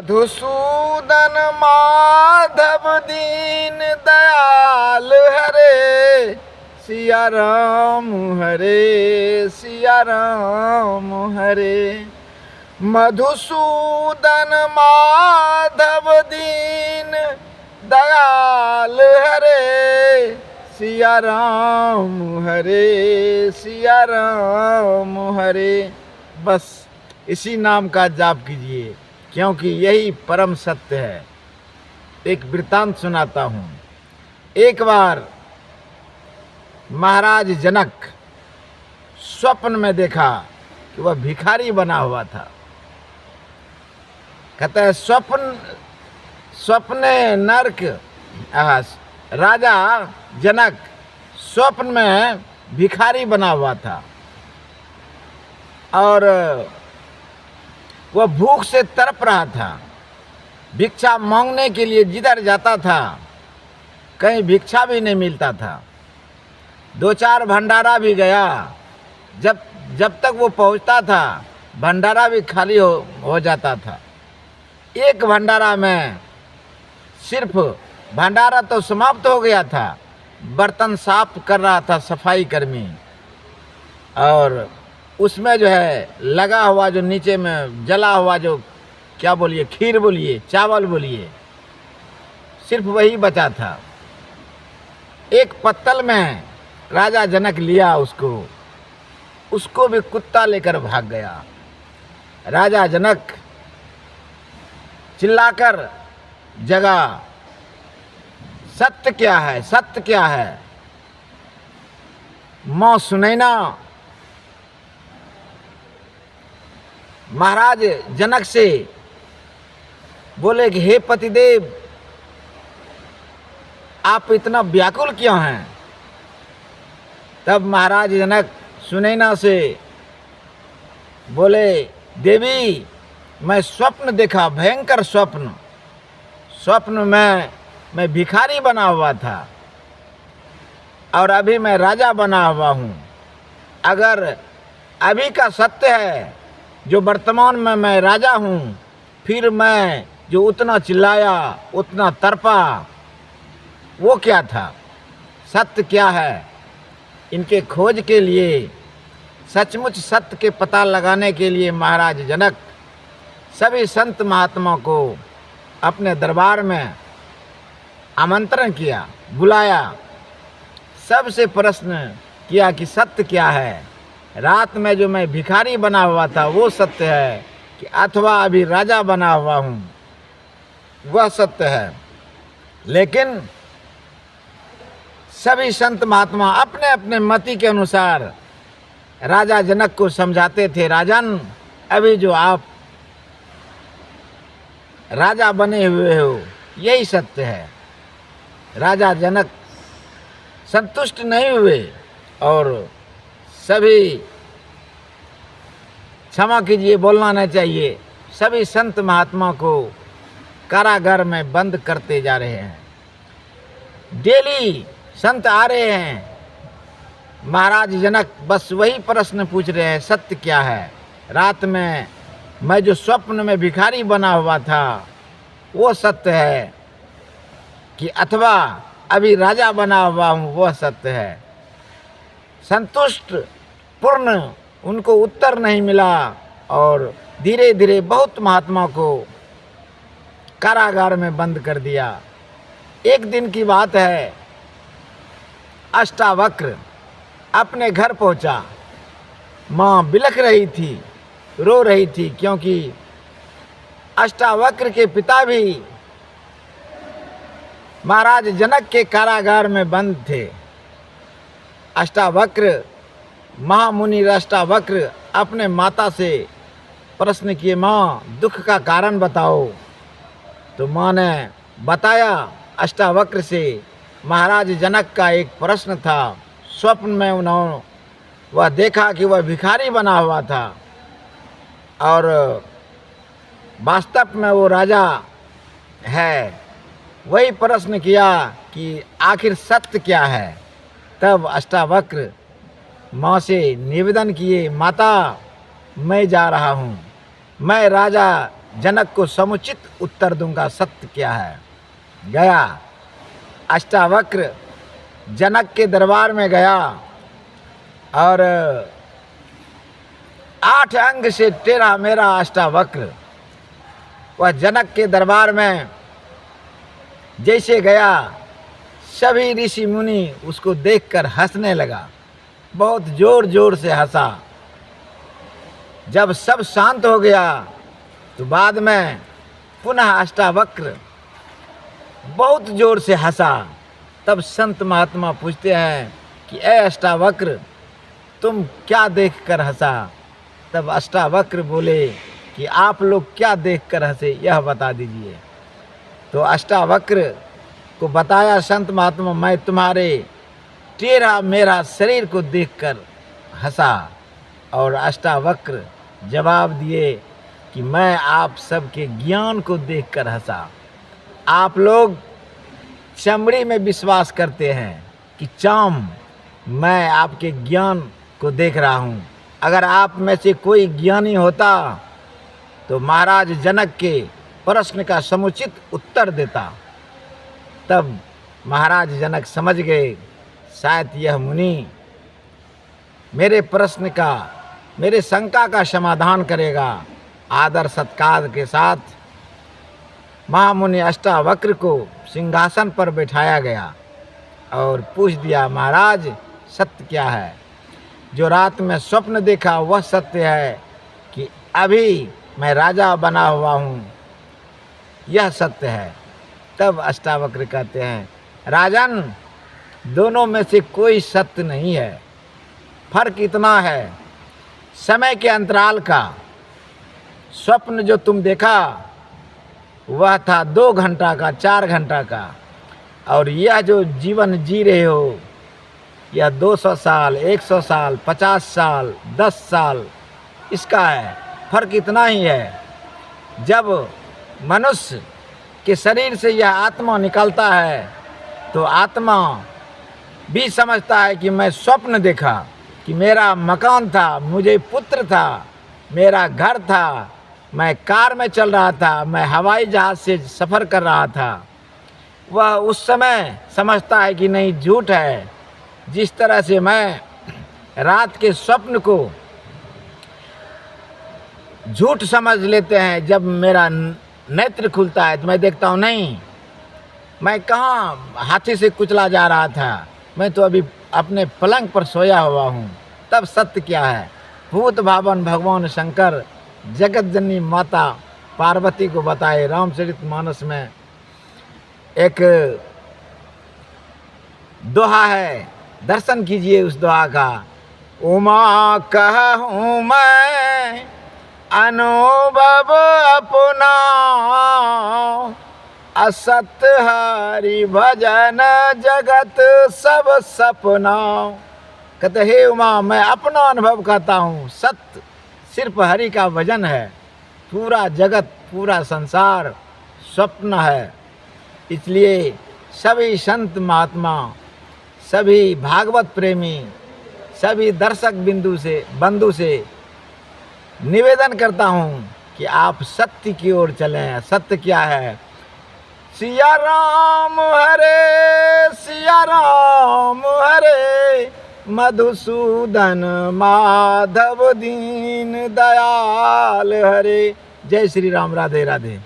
मधुसूदन माधव दीन दयाल हरे, सिया राम हरे सिया राम हरे। मधुसूदन माधव दीन दयाल हरे, सिया राम हरे सिया राम हरे। बस इसी नाम का जाप कीजिए, क्योंकि यही परम सत्य है। एक वृत्तांत सुनाता हूँ। एक बार महाराज जनक स्वप्न में देखा कि वह भिखारी बना हुआ था। कहता है स्वप्ने नरक राजा जनक स्वप्न में भिखारी बना हुआ था और वह भूख से तड़प रहा था। भिक्षा मांगने के लिए जिधर जाता था कहीं भिक्षा भी नहीं मिलता था। 2-4 भंडारा भी गया, जब तक वो पहुंचता था भंडारा भी खाली हो जाता था। एक भंडारा में सिर्फ भंडारा तो समाप्त हो गया था, बर्तन साफ कर रहा था सफाई कर्मी, और उसमें जो है लगा हुआ जो नीचे में जला हुआ जो क्या बोलिए, खीर बोलिए, चावल बोलिए, सिर्फ वही बचा था। एक पत्तल में राजा जनक लिया उसको भी कुत्ता लेकर भाग गया। राजा जनक चिल्लाकर जगा, सत्य क्या है, सत्य क्या है? मां सुनैना महाराज जनक से बोले कि हे पतिदेव, आप इतना व्याकुल क्यों हैं? तब महाराज जनक सुनैना से बोले, देवी मैं स्वप्न देखा, भयंकर स्वप्न में मैं भिखारी बना हुआ था और अभी मैं राजा बना हुआ हूँ। अगर अभी का सत्य है जो वर्तमान में मैं राजा हूँ, फिर मैं जो उतना चिल्लाया उतना तड़पा वो क्या था, सत्य क्या है? इनके खोज के लिए, सचमुच सत्य के पता लगाने के लिए महाराज जनक सभी संत महात्मा को अपने दरबार में आमंत्रण किया, बुलाया, सबसे प्रश्न किया कि सत्य क्या है? रात में जो मैं भिखारी बना हुआ था वो सत्य है कि अथवा अभी राजा बना हुआ हूँ वह सत्य है? लेकिन सभी संत महात्मा अपने अपने मति के अनुसार राजा जनक को समझाते थे, राजन अभी जो आप राजा बने हुए हो यही सत्य है। राजा जनक संतुष्ट नहीं हुए और सभी, क्षमा कीजिए बोलना नहीं चाहिए, सभी संत महात्मा को कारागार में बंद करते जा रहे हैं। डेली संत आ रहे हैं, महाराज जनक बस वही प्रश्न पूछ रहे हैं, सत्य क्या है? रात में मैं जो स्वप्न में भिखारी बना हुआ था वो सत्य है कि अथवा अभी राजा बना हुआ हूँ वह सत्य है? संतुष्ट पूर्ण उनको उत्तर नहीं मिला और धीरे धीरे बहुत महात्मा को कारागार में बंद कर दिया। एक दिन की बात है, अष्टावक्र अपने घर पहुंचा। माँ बिलख रही थी, रो रही थी, क्योंकि अष्टावक्र के पिता भी महाराज जनक के कारागार में बंद थे। अष्टावक्र, महामुनि अष्टावक्र अपने माता से प्रश्न किए, माँ दुख का कारण बताओ। तो माँ ने बताया अष्टावक्र से महाराज जनक का एक प्रश्न था। स्वप्न में उन्होंने वह देखा कि वह भिखारी बना हुआ था और वास्तव में वो राजा है। वही प्रश्न किया कि आखिर सत्य क्या है? तब अष्टावक्र माँ से निवेदन किए, माता मैं जा रहा हूँ, मैं राजा जनक को समुचित उत्तर दूंगा, सत्य क्या है। गया अष्टावक्र जनक के दरबार में गया और 8 अंग से टेढ़ा मेरा अष्टावक्र वह जनक के दरबार में जैसे गया, सभी ऋषि मुनि उसको देखकर हंसने लगा, बहुत जोर जोर से हंसा। जब सब शांत हो गया तो बाद में पुनः अष्टावक्र बहुत जोर से हंसा। तब संत महात्मा पूछते हैं कि ए अष्टावक्र, तुम क्या देखकर हंसा? तब अष्टावक्र बोले कि आप लोग क्या देखकर हंसे, यह बता दीजिए। तो अष्टावक्र को बताया संत महात्मा, मैं तुम्हारे टेढ़ा मेरा शरीर को देखकर हंसा। और अष्टावक्र जवाब दिए कि मैं आप सबके ज्ञान को देखकर हंसा। आप लोग चमड़ी में विश्वास करते हैं कि चाम, मैं आपके ज्ञान को देख रहा हूँ। अगर आप में से कोई ज्ञानी होता तो महाराज जनक के प्रश्न का समुचित उत्तर देता। तब महाराज जनक समझ गए, शायद यह मुनि मेरे प्रश्न का, मेरे शंका का समाधान करेगा। आदर सत्कार के साथ महामुनि अष्टावक्र को सिंहासन पर बैठाया गया और पूछ दिया, महाराज सत्य क्या है? जो रात में स्वप्न देखा वह सत्य है कि अभी मैं राजा बना हुआ हूँ, यह सत्य है? तब अष्टावक्र कहते हैं, राजन, दोनों में से कोई सत्य नहीं है। फर्क इतना है समय के अंतराल का। स्वप्न जो तुम देखा वह था 2 घंटा का, 4 घंटा का, और यह जो जीवन जी रहे हो यह 200 साल, 100 साल, 50 साल, 10 साल इसका है। फर्क इतना ही है, जब मनुष्य के शरीर से यह आत्मा निकलता है तो आत्मा भी समझता है कि मैं स्वप्न देखा, कि मेरा मकान था, मुझे पुत्र था, मेरा घर था, मैं कार में चल रहा था, मैं हवाई जहाज़ से सफ़र कर रहा था। वह उस समय समझता है कि नहीं, झूठ है। जिस तरह से मैं रात के स्वप्न को झूठ समझ लेते हैं, जब मेरा नेत्र खुलता है तो मैं देखता हूँ नहीं, मैं कहाँ हाथी से कुचला जा रहा था, मैं तो अभी अपने पलंग पर सोया हुआ हूँ। तब सत्य क्या है? भूत भावन भगवान शंकर जगत जननी माता पार्वती को बताए। रामचरितमानस में एक दोहा है, दर्शन कीजिए उस दोहा का। उमा कहूँ मैं अनुभव अपना, असत हरि भजन जगत सब सपना। कहते हे उमा, मैं अपना अनुभव करता हूँ, सत्य सिर्फ हरि का भजन है, पूरा जगत पूरा संसार स्वप्न है। इसलिए सभी संत महात्मा, सभी भागवत प्रेमी, सभी दर्शक बंधु से निवेदन करता हूँ कि आप सत्य की ओर चलें। सत्य क्या है? सिया राम हरे, सिया राम हरे, मधुसूदन माधव दीन दयाल हरे। जय श्री राम, राधे राधे।